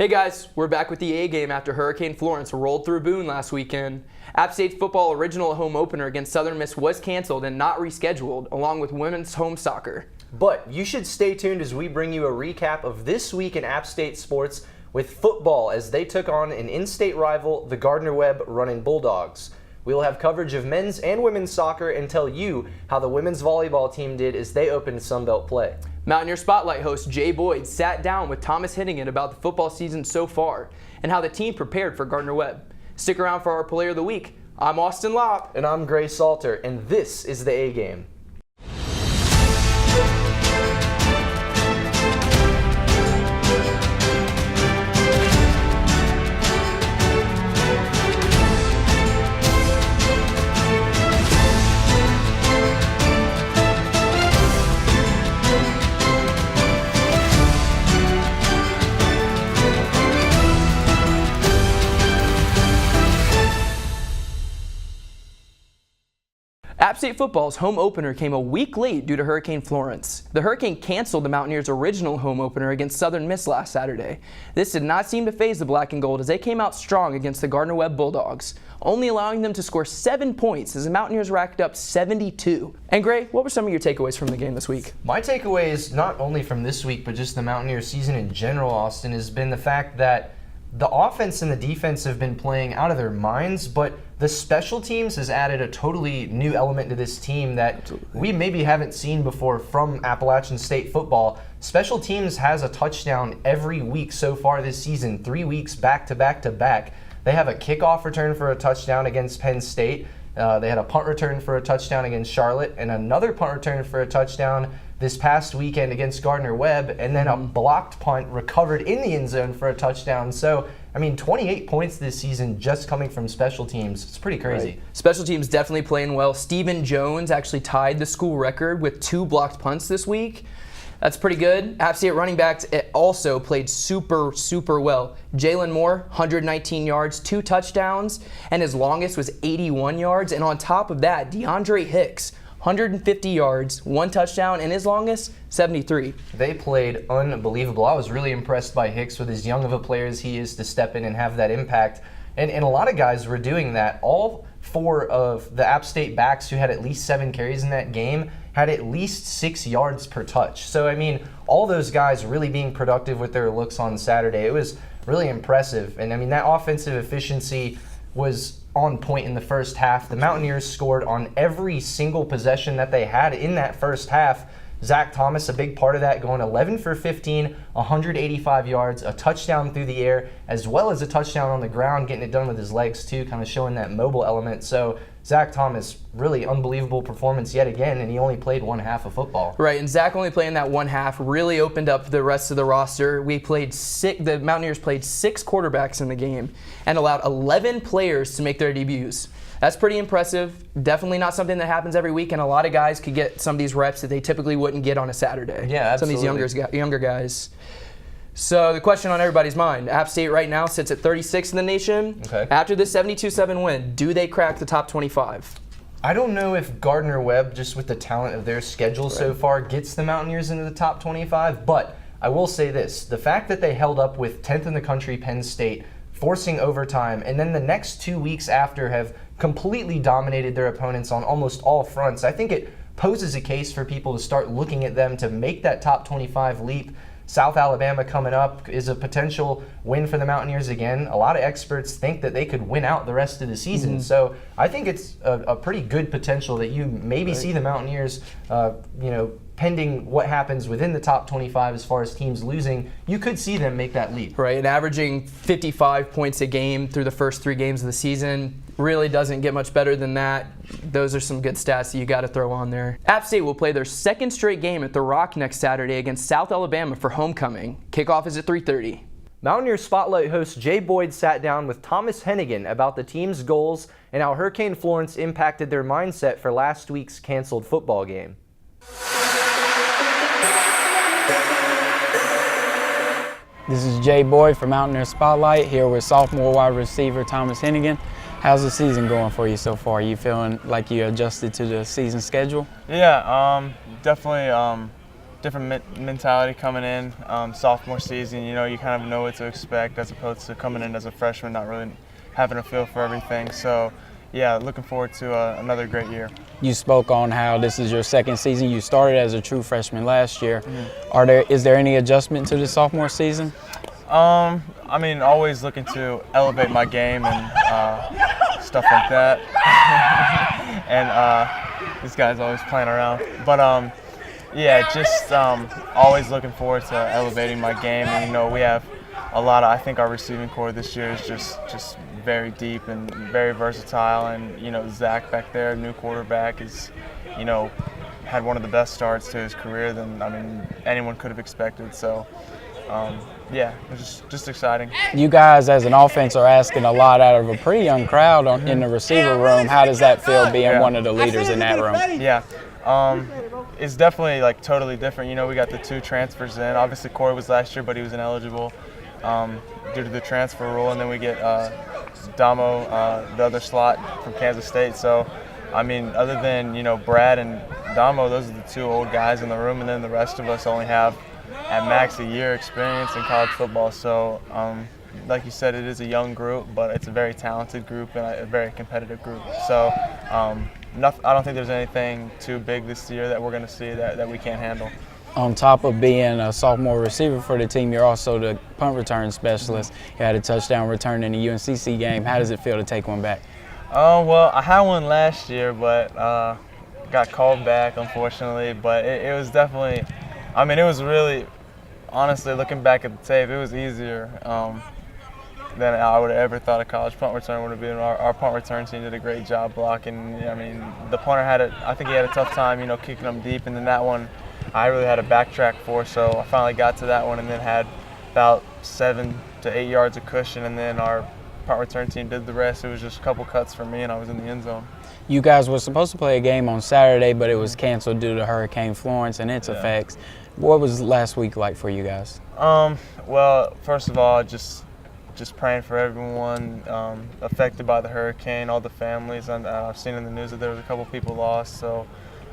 Hey guys, we're back with the A game after Hurricane Florence rolled through Boone last weekend. App State's football original home opener against Southern Miss was canceled and not rescheduled, along with women's home soccer. But you should stay tuned as we bring you a recap of this week in App State sports with football as they took on an in-state rival, the Gardner-Webb Runnin' Bulldogs. We will have coverage of men's and women's soccer and tell you how the women's volleyball team did as they opened Sunbelt play. Mountaineer Spotlight host Jay Boyd sat down with Thomas Hennigan about the football season so far and how the team prepared for Gardner-Webb. Stick around for our Player of the Week. I'm Austen Lopp. And I'm Gray Salter, and this is the A game. App State football's home opener came a week late due to Hurricane Florence. The hurricane canceled the Mountaineers' original home opener against Southern Miss last Saturday. This did not seem to faze the black and gold as they came out strong against the Gardner-Webb Bulldogs, only allowing them to score 7 points as the Mountaineers racked up 72. And Gray, what were some of your takeaways from the game this week? My takeaways, not only from this week, but just the Mountaineers season in general, Austin, has been the fact that the offense and the defense have been playing out of their minds, but the special teams has added a totally new element to this team that we maybe haven't seen before from Appalachian State football. Special teams has a touchdown every week so far this season, 3 weeks back to back to back. They have a kickoff return for a touchdown against Penn State. They had a punt return for a touchdown against Charlotte and another punt return for a touchdown this past weekend against Gardner-Webb, and then a blocked punt recovered in the end zone for a touchdown. So, 28 points this season just coming from special teams. It's pretty crazy. Right. Special teams definitely playing well. Stephen Jones actually tied the school record with 2 blocked punts this week. That's pretty good. App State running backs also played super well. Jalen Moore, 119 yards, 2 touchdowns, and his longest was 81 yards. And on top of that, DeAndre Hicks, 150 yards, 1 touchdown, and his longest, 73. They played unbelievable. I was really impressed by Hicks with as young of a player as he is to step in and have that impact. And a lot of guys were doing that. All 4 of the App State backs who had at least 7 carries in that game had at least 6 yards per touch. So, all those guys really being productive with their looks on Saturday. It was really impressive. And, that offensive efficiency was on point in the first half. The Mountaineers scored on every single possession that they had in that first half. Zach Thomas, a big part of that, going 11 for 15, 185 yards, a touchdown through the air, as well as a touchdown on the ground, getting it done with his legs too, kind of showing that mobile element. So Zach Thomas, really unbelievable performance yet again, and he only played 1 half of football. Right, and Zach only playing that 1 half really opened up the rest of the roster. The Mountaineers played 6 quarterbacks in the game and allowed 11 players to make their debuts. That's pretty impressive. Definitely not something that happens every week, and a lot of guys could get some of these reps that they typically wouldn't get on a Saturday. Yeah, absolutely. Some of these younger guys. So the question on everybody's mind, App State right now sits at 36th in the nation. Okay. After this 72-7 win, do they crack the top 25? I don't know if Gardner-Webb, just with the talent of their schedule so far, gets the Mountaineers into the top 25, but I will say this. The fact that they held up with 10th in the country Penn State, forcing overtime, and then the next 2 weeks after have completely dominated their opponents on almost all fronts, I think it poses a case for people to start looking at them to make that top 25 leap. South Alabama coming up is a potential win for the Mountaineers again. A lot of experts think that they could win out the rest of the season. So I think it's a pretty good potential that you maybe see the Mountaineers, pending what happens within the top 25 as far as teams losing, you could see them make that leap. Right, and averaging 55 points a game through the first 3 games of the season really doesn't get much better than that. Those are some good stats that you got to throw on there. App State will play their 2nd straight game at the Rock next Saturday against South Alabama for homecoming. Kickoff is at 3:30. Mountaineer Spotlight host Jay Boyd sat down with Thomas Hennigan about the team's goals and how Hurricane Florence impacted their mindset for last week's canceled football game. This is Jay Boyd from Mountaineer Spotlight here with sophomore wide receiver Thomas Hennigan. How's the season going for you so far? You feeling like you adjusted to the season schedule? Yeah, definitely different mentality coming in. Sophomore season, you know, you kind of know what to expect as opposed to coming in as a freshman, not really having a feel for everything. So, yeah, looking forward to another great year. You spoke on how this is your second season. You started as a true freshman last year. Mm-hmm. Is there any adjustment to the sophomore season? I mean, always looking to elevate my game and stuff like that. And this guy's always playing around. But yeah, just always looking forward to elevating my game. And, you know, we have a lot of, I think our receiving core this year is just very deep and very versatile. And, you know, Zach back there, new quarterback, is, you know, had one of the best starts to his career than, I mean, anyone could have expected. So, yeah, it's just exciting. You guys as an offense are asking a lot out of a pretty young crowd in the receiver room. How does that feel being one of the leaders in that room? Yeah, it's definitely like totally different. You know, we got the 2 transfers in. Obviously Corey was last year, but he was ineligible due to the transfer rule. And then we get Damo, the other slot from Kansas State. So, I mean, other than, you know, Brad and Damo, those are the 2 old guys in the room. And then the rest of us only have at max a year experience in college football. So, like you said, it is a young group, but it's a very talented group and a very competitive group. So, I don't think there's anything too big this year that we're going to see that we can't handle. On top of being a sophomore receiver for the team, you're also the punt return specialist. You had a touchdown return in the UNCC game. How does it feel to take one back? Well, I had one last year, but got called back, unfortunately. But it was definitely, I mean, it was really, honestly, looking back at the tape, it was easier than I would have ever thought a college punt return would have been. Our punt return team did a great job blocking. I mean, the punter I think he had a tough time, you know, kicking them deep, and then that one I really had to backtrack for, so I finally got to that one and then had about 7 to 8 yards of cushion, and then our punt return team did the rest. It was just a couple cuts for me, and I was in the end zone. You guys were supposed to play a game on Saturday, but it was canceled due to Hurricane Florence and its effects. What was last week like for you guys? Well, first of all, just praying for everyone affected by the hurricane, all the families. And I've seen in the news that there was a couple people lost, so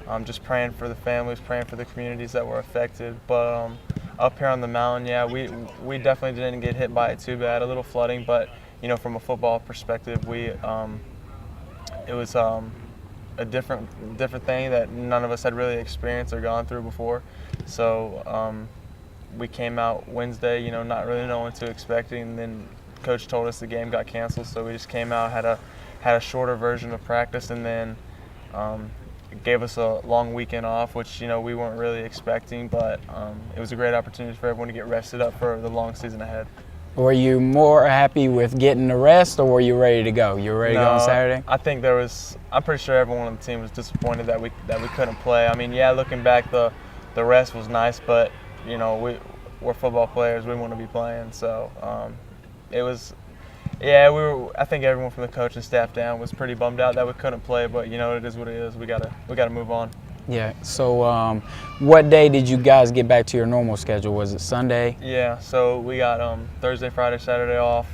I'm just praying for the families, praying for the communities that were affected. But up here on the mountain, yeah, we definitely didn't get hit by it too bad. A little flooding, but you know, from a football perspective, it was a different thing that none of us had really experienced or gone through before. So we came out Wednesday, you know, not really knowing what to expect, and then coach told us the game got canceled. So we just came out, had a shorter version of practice, and then it gave us a long weekend off, which, you know, we weren't really expecting, but it was a great opportunity for everyone to get rested up for the long season ahead. Were you more happy with getting the rest, or were you ready to go? You were ready to go on Saturday? I think I'm pretty sure everyone on the team was disappointed that we couldn't play. I mean, yeah, looking back, the rest was nice, but, you know, we're football players. We want to be playing. So it was, yeah, I think everyone from the coaching staff down was pretty bummed out that we couldn't play, but, you know, it is what it is. We gotta move on. Yeah. So what day did you guys get back to your normal schedule? Was it Sunday? Yeah. So we got Thursday, Friday, Saturday off,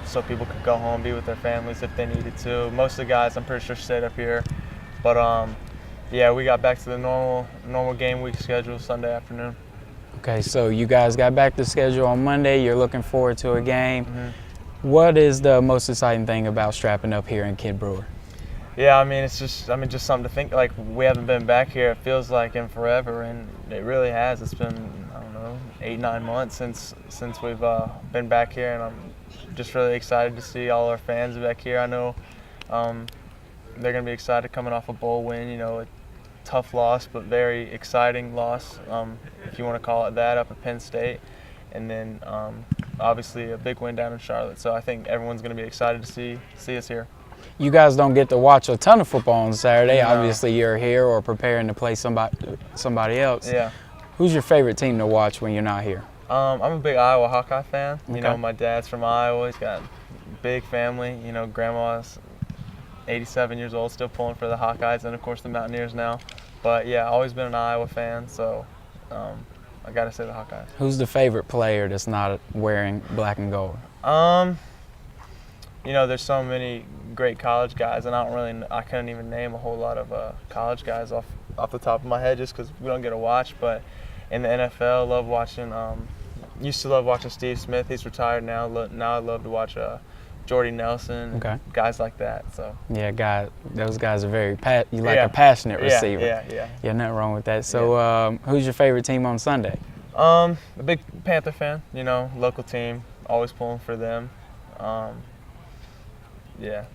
so people could go home, be with their families if they needed to. Most of the guys, I'm pretty sure, stayed up here, but yeah, we got back to the normal game week schedule Sunday afternoon. Okay. So you guys got back to schedule on Monday. You're looking forward to a game. Mm-hmm. What is the most exciting thing about strapping up here in Kid Brewer? Yeah, I mean, it's just something to think. Like, we haven't been back here, it feels like, in forever, and it really has. It's been, I don't know, 8-9 months since we've been back here, and I'm just really excited to see all our fans back here. I know they're going to be excited coming off a bowl win, you know, a tough loss, but very exciting loss, if you want to call it that, up at Penn State. And then, obviously, a big win down in Charlotte. So I think everyone's going to be excited to see us here. You guys don't get to watch a ton of football on Saturday. No. Obviously, you're here or preparing to play somebody else. Yeah. Who's your favorite team to watch when you're not here? I'm a big Iowa Hawkeye fan. Okay. You know, my dad's from Iowa. He's got a big family. You know, grandma's 87 years old, still pulling for the Hawkeyes, and of course the Mountaineers now. But yeah, always been an Iowa fan, so I gotta say the Hawkeyes. Who's the favorite player that's not wearing black and gold? You know, there's so many great college guys, and I couldn't even name a whole lot of college guys off off the top of my head just because we don't get to watch. But in the NFL, love watching. Used to love watching Steve Smith. He's retired now. Now I love to watch Jordy Nelson. Okay. Guys like that. So. Yeah, those guys are very a passionate receiver. Yeah. Nothing wrong with that. So, who's your favorite team on Sunday? A big Panther fan. Local team. Always pulling for them. Yeah,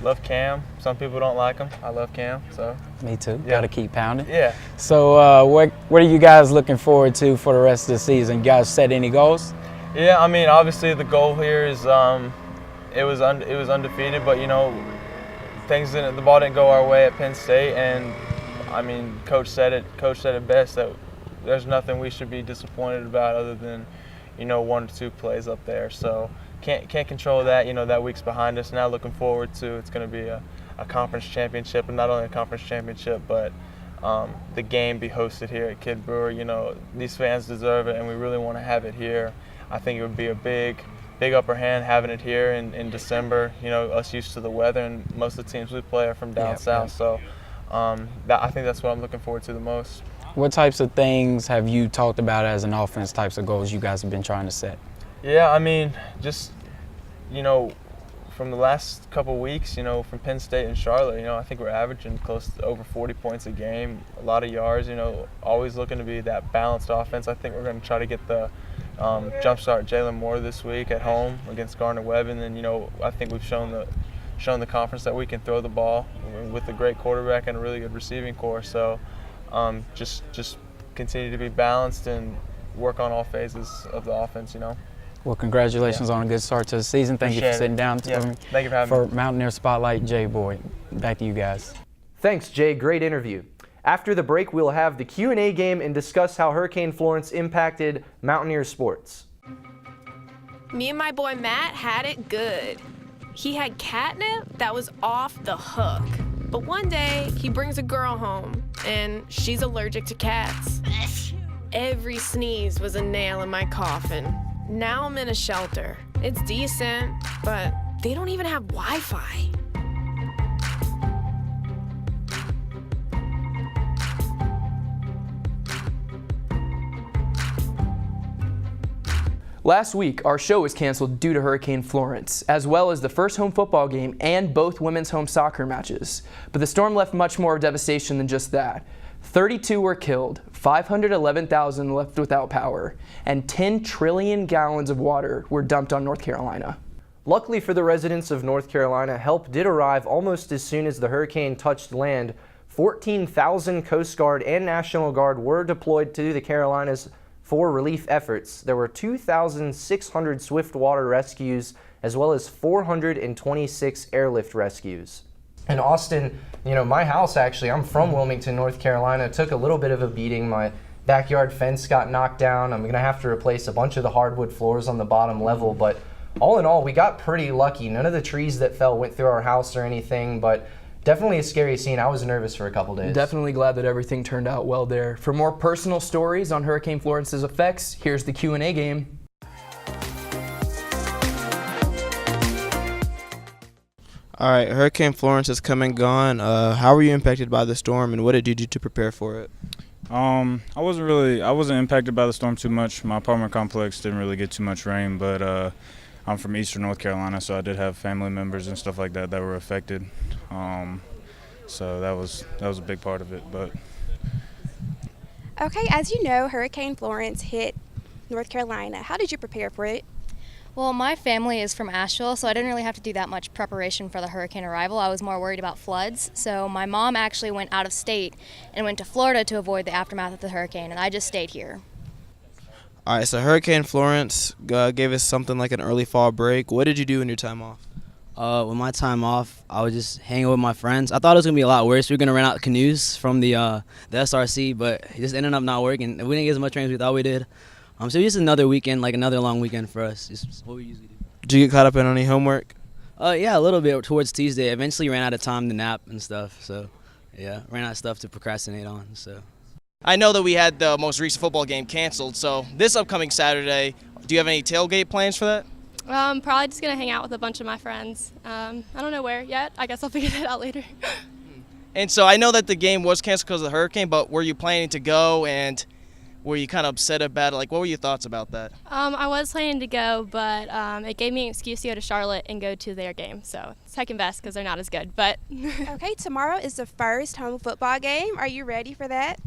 love Cam. Some people don't like him. I love Cam. So. Me too. Yeah. Got to keep pounding. Yeah. So, what are you guys looking forward to for the rest of the season? You guys set any goals? Yeah, I mean, obviously the goal here is it was undefeated, but the ball didn't go our way at Penn State, and I mean, Coach said it best that there's nothing we should be disappointed about other than 1 or 2 plays up there. So. Can't control that. That week's behind us. Now looking forward to it's going to be a conference championship, and not only a conference championship, but the game be hosted here at Kid Brewer. These fans deserve it, and we really want to have it here. I think it would be a big upper hand having it here in December. Us used to the weather, and most of the teams we play are from down south. So I think that's what I'm looking forward to the most. What types of things have you talked about as an offense, types of goals you guys have been trying to set? Yeah, I mean, just, from the last couple weeks, from Penn State and Charlotte, I think we're averaging close to over 40 points a game, a lot of yards, always looking to be that balanced offense. I think we're going to try to get the jumpstart Jalen Moore this week at home against Gardner-Webb, and then, I think we've shown the conference that we can throw the ball with a great quarterback and a really good receiving core. So just continue to be balanced and work on all phases of the offense, Well, congratulations on a good start to the season. Thank you for sitting down Thank you for for having me. Mountaineer Spotlight, Jay Boyd. Back to you guys. Thanks, Jay. Great interview. After the break, we'll have the Q&A game and discuss how Hurricane Florence impacted Mountaineer sports. Me and my boy Matt had it good. He had catnip that was off the hook. But one day, he brings a girl home, and she's allergic to cats. Every sneeze was a nail in my coffin. Now I'm in a shelter. It's decent, but they don't even have Wi-Fi. Last week, our show was canceled due to Hurricane Florence, as well as the first home football game and both women's home soccer matches. But the storm left much more devastation than just that. 32 were killed, 511,000 left without power, and 10 trillion gallons of water were dumped on North Carolina. Luckily for the residents of North Carolina, help did arrive almost as soon as the hurricane touched land. 14,000 Coast Guard and National Guard were deployed to the Carolinas for relief efforts. There were 2,600 swift water rescues, as well as 426 airlift rescues. In Austin, my house actually, I'm from Wilmington, North Carolina, took a little bit of a beating. My backyard fence got knocked down. I'm going to have to replace a bunch of the hardwood floors on the bottom level, but all in all, we got pretty lucky. None of the trees that fell went through our house or anything, but definitely a scary scene. I was nervous for a couple days. Definitely glad that everything turned out well there. For more personal stories on Hurricane Florence's effects, here's the Q&A game. All right, Hurricane Florence has come and gone. How were you impacted by the storm, and what did you do to prepare for it? I wasn't impacted by the storm too much. My apartment complex didn't really get too much rain, but I'm from Eastern North Carolina, so I did have family members and stuff like that were affected. So that was a big part of it. But okay, as you know, Hurricane Florence hit North Carolina. How did you prepare for it? Well, my family is from Asheville, so I didn't really have to do that much preparation for the hurricane arrival. I was more worried about floods. So my mom actually went out of state and went to Florida to avoid the aftermath of the hurricane, and I just stayed here. All right, so Hurricane Florence gave us something like an early fall break. What did you do in your time off? With my time off, I was just hanging with my friends. I thought it was going to be a lot worse. We were going to rent out canoes from the SRC, but it just ended up not working. We didn't get as much rain as we thought we did. So just another weekend, like another long weekend for us. Just what we usually do. Did you get caught up in any homework? Yeah, a little bit towards Tuesday. Eventually ran out of time to nap and stuff. So, yeah, ran out of stuff to procrastinate on. So. I know that we had the most recent football game canceled, so this upcoming Saturday, do you have any tailgate plans for that? Probably just going to hang out with a bunch of my friends. I don't know where yet. I guess I'll figure that out later. And so I know that the game was canceled because of the hurricane, but were you planning to go, and were you kind of upset about it? Like, what were your thoughts about that? I was planning to go, but it gave me an excuse to go to Charlotte and go to their game. So second best because they're not as good. But Okay, tomorrow is the first home football game. Are you ready for that?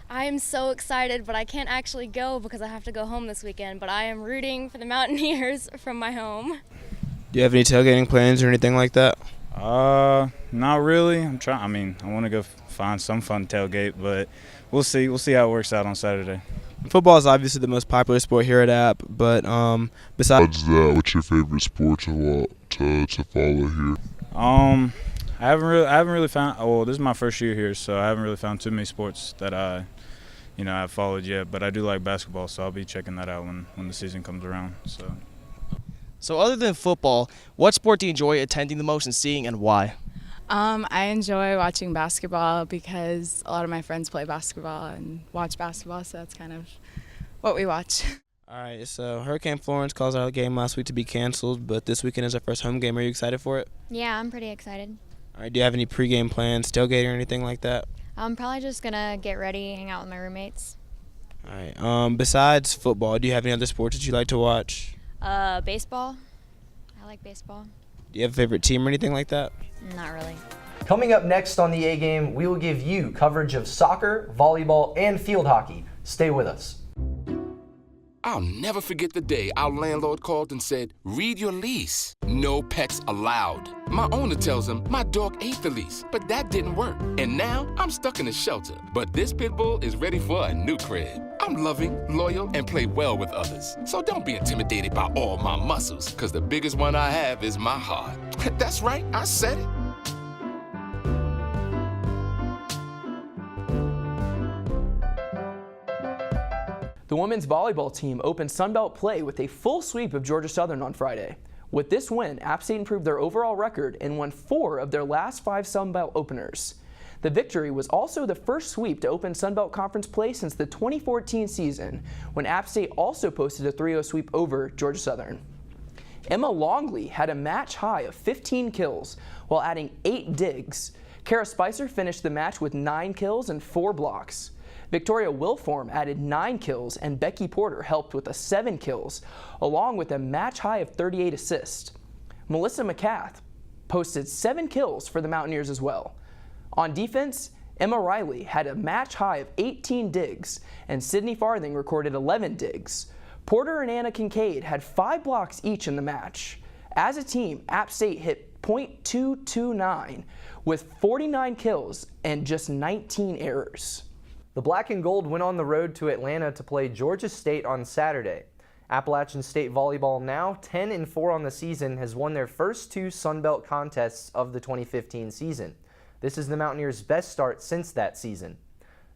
I am so excited, but I can't actually go because I have to go home this weekend. But I am rooting for the Mountaineers from my home. Do you have any tailgating plans or anything like that? Not really. I want to go find some fun tailgate, but we'll see. We'll see how it works out on Saturday. Football is obviously the most popular sport here at App, but besides that, what's your favorite sport to follow here? I haven't really found. Well, this is my first year here, so I haven't really found too many sports that I've followed yet. But I do like basketball, so I'll be checking that out when the season comes around. So other than football, what sport do you enjoy attending the most and seeing, and why? I enjoy watching basketball because a lot of my friends play basketball and watch basketball, so that's kind of what we watch. All right, so Hurricane Florence caused our game last week to be canceled, but this weekend is our first home game. Are you excited for it? Yeah, I'm pretty excited. All right, do you have any pregame plans, tailgate or anything like that? I'm probably just going to get ready, hang out with my roommates. All right, besides football, do you have any other sports that you like to watch? Baseball. I like baseball. Do you have a favorite team or anything like that? Not really. Coming up next on the A Game, we will give you coverage of soccer, volleyball, and field hockey. Stay with us. I'll never forget the day our landlord called and said, "Read your lease. No pets allowed." My owner tells him my dog ate the lease, but that didn't work. And now I'm stuck in a shelter. But this pit bull is ready for a new crib. I'm loving, loyal, and play well with others. So don't be intimidated by all my muscles, because the biggest one I have is my heart. That's right, I said it. The women's volleyball team opened Sunbelt play with a full sweep of Georgia Southern on Friday. With this win, App State improved their overall record and won 4 of their last 5 Sunbelt openers. The victory was also the first sweep to open Sunbelt Conference play since the 2014 season, when App State also posted a 3-0 sweep over Georgia Southern. Emma Longley had a match high of 15 kills while adding 8 digs. Kara Spicer finished the match with 9 kills and 4 blocks. Victoria Wilform added 9 kills, and Becky Porter helped with 7 kills, along with a match high of 38 assists. Melissa McCath posted 7 kills for the Mountaineers as well. On defense, Emma Riley had a match high of 18 digs, and Sydney Farthing recorded 11 digs. Porter and Anna Kincaid had 5 blocks each in the match. As a team, App State hit .229 with 49 kills and just 19 errors. The Black and Gold went on the road to Atlanta to play Georgia State on Saturday. Appalachian State volleyball, now 10-4 on the season, has won their first 2 Sunbelt contests of the 2015 season. This is the Mountaineers' best start since that season.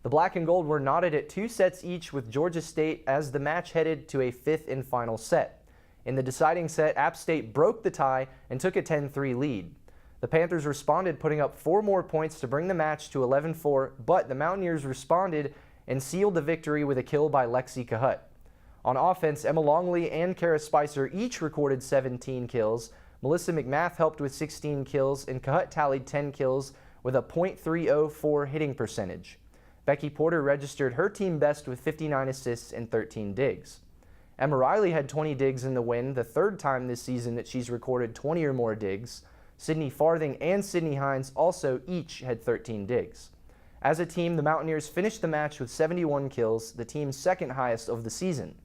The Black and Gold were knotted at 2 sets each with Georgia State as the match headed to a 5th and final set. In the deciding set, App State broke the tie and took a 10-3 lead. The Panthers responded, putting up 4 more points to bring the match to 11-4, but the Mountaineers responded and sealed the victory with a kill by Lexi Cahut. On offense, Emma Longley and Kara Spicer each recorded 17 kills. Melissa McMath helped with 16 kills, and Cahut tallied 10 kills with a .304 hitting percentage. Becky Porter registered her team best with 59 assists and 13 digs. Emma Riley had 20 digs in the win, the 3rd time this season that she's recorded 20 or more digs. Sydney Farthing and Sydney Hines also each had 13 digs. As a team, the Mountaineers finished the match with 71 kills, the team's 2nd highest of the season.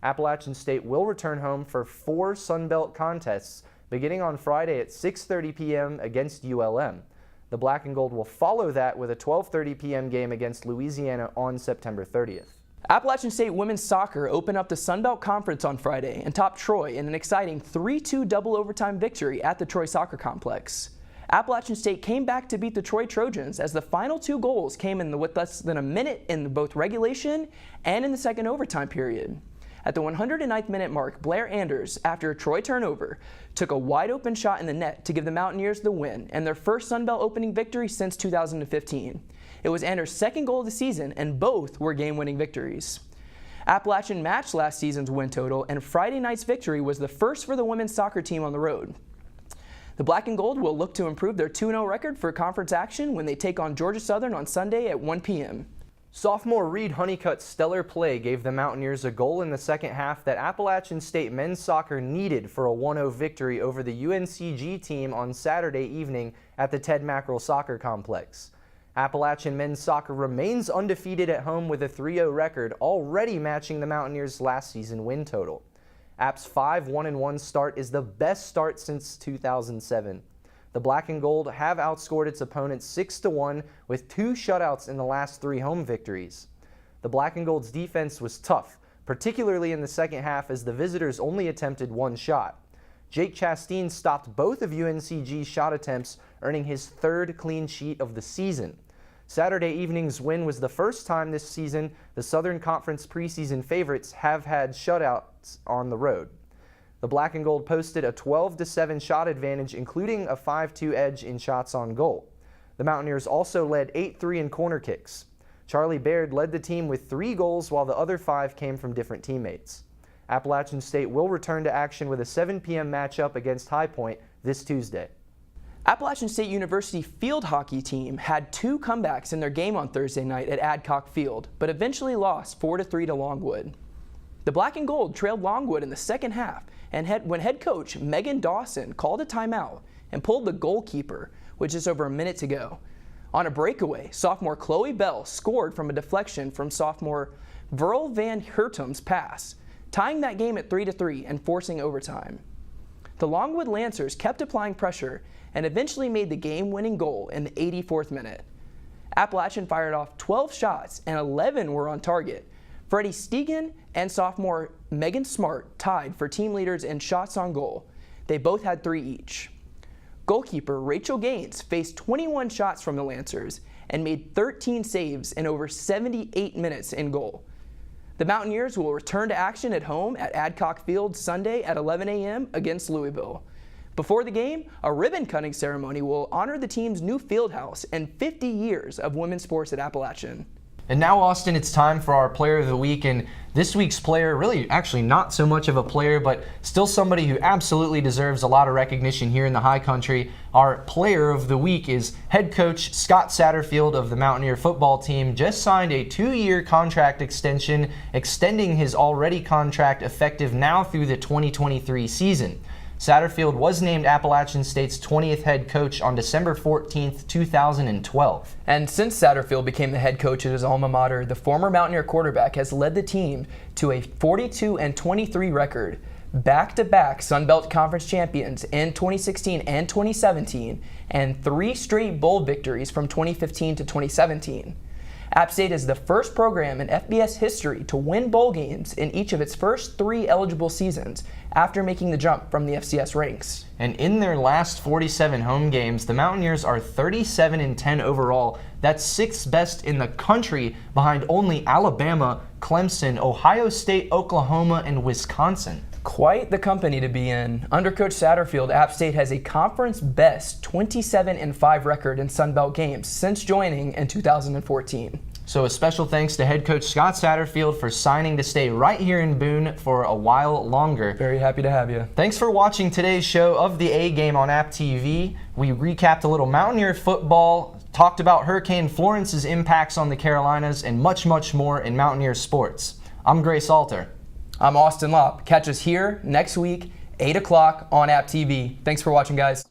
Appalachian State will return home for 4 Sunbelt contests beginning on Friday at 6:30 p.m. against ULM. The Black and Gold will follow that with a 12:30 p.m. game against Louisiana on September 30th. Appalachian State women's soccer opened up the Sunbelt Conference on Friday and topped Troy in an exciting 3-2 double overtime victory at the Troy Soccer Complex. Appalachian State came back to beat the Troy Trojans as the final 2 goals came in with less than a minute in both regulation and in the second overtime period. At the 109th minute mark, Blair Anders, after a Troy turnover, took a wide open shot in the net to give the Mountaineers the win and their first Sunbelt opening victory since 2015. It was Anders' 2nd goal of the season, and both were game-winning victories. Appalachian matched last season's win total, and Friday night's victory was the first for the women's soccer team on the road. The Black and Gold will look to improve their 2-0 record for conference action when they take on Georgia Southern on Sunday at 1 p.m. Sophomore Reed Honeycutt's stellar play gave the Mountaineers a goal in the second half that Appalachian State men's soccer needed for a 1-0 victory over the UNCG team on Saturday evening at the Ted Mackerel Soccer Complex. Appalachian men's soccer remains undefeated at home with a 3-0 record, already matching the Mountaineers' last season win total. App's 5-1-1 start is the best start since 2007. The Black and Gold have outscored its opponents 6-1 with 2 shutouts in the last 3 home victories. The Black and Gold's defense was tough, particularly in the second half as the visitors only attempted 1 shot. Jake Chastain stopped both of UNCG's shot attempts, earning his 3rd clean sheet of the season. Saturday evening's win was the first time this season the Southern Conference preseason favorites have had shutouts on the road. The Black and Gold posted a 12-7 shot advantage, including a 5-2 edge in shots on goal. The Mountaineers also led 8-3 in corner kicks. Charlie Baird led the team with 3 goals, while the other 5 came from different teammates. Appalachian State will return to action with a 7 p.m. matchup against High Point this Tuesday. Appalachian State University field hockey team had 2 comebacks in their game on Thursday night at Adcock Field, but eventually lost 4-3 to Longwood. The Black and Gold trailed Longwood in the second half, and when head coach Megan Dawson called a timeout and pulled the goalkeeper with just over a minute to go. On a breakaway, sophomore Chloe Bell scored from a deflection from sophomore Verl Van Hertum's pass, tying that game at 3-3 and forcing overtime. The Longwood Lancers kept applying pressure and eventually made the game-winning goal in the 84th minute. Appalachian fired off 12 shots and 11 were on target. Freddie Stegen and sophomore Megan Smart tied for team leaders in shots on goal. They both had 3 each. Goalkeeper Rachel Gaines faced 21 shots from the Lancers and made 13 saves in over 78 minutes in goal. The Mountaineers will return to action at home at Adcock Field Sunday at 11 a.m. against Louisville. Before the game, a ribbon-cutting ceremony will honor the team's new field house and 50 years of women's sports at Appalachian. And now, Austin, it's time for our Player of the Week, and this week's player, really actually not so much of a player, but still somebody who absolutely deserves a lot of recognition here in the High Country. Our Player of the Week is head coach Scott Satterfield of the Mountaineer football team. Just signed a 2-year contract extension, extending his already contract effective now through the 2023 season. Satterfield was named Appalachian State's 20th head coach on December 14th, 2012. And since Satterfield became the head coach at his alma mater, the former Mountaineer quarterback has led the team to a 42-23 record, back-to-back Sun Belt Conference champions in 2016 and 2017, and 3 straight bowl victories from 2015 to 2017. App State is the first program in FBS history to win bowl games in each of its first 3 eligible seasons after making the jump from the FCS ranks. And in their last 47 home games, the Mountaineers are 37-10 overall. That's 6th best in the country, behind only Alabama, Clemson, Ohio State, Oklahoma, and Wisconsin. Quite the company to be in. Under Coach Satterfield, App State has a conference-best 27-5 record in Sun Belt games since joining in 2014. So a special thanks to head coach Scott Satterfield for signing to stay right here in Boone for a while longer. Very happy to have you. Thanks for watching today's show of the A Game on App TV. We recapped a little Mountaineer football, talked about Hurricane Florence's impacts on the Carolinas, and much, much more in Mountaineer sports. I'm Gray Salter. I'm Austin Lopp. Catch us here next week, 8 o'clock on App TV. Thanks for watching, guys.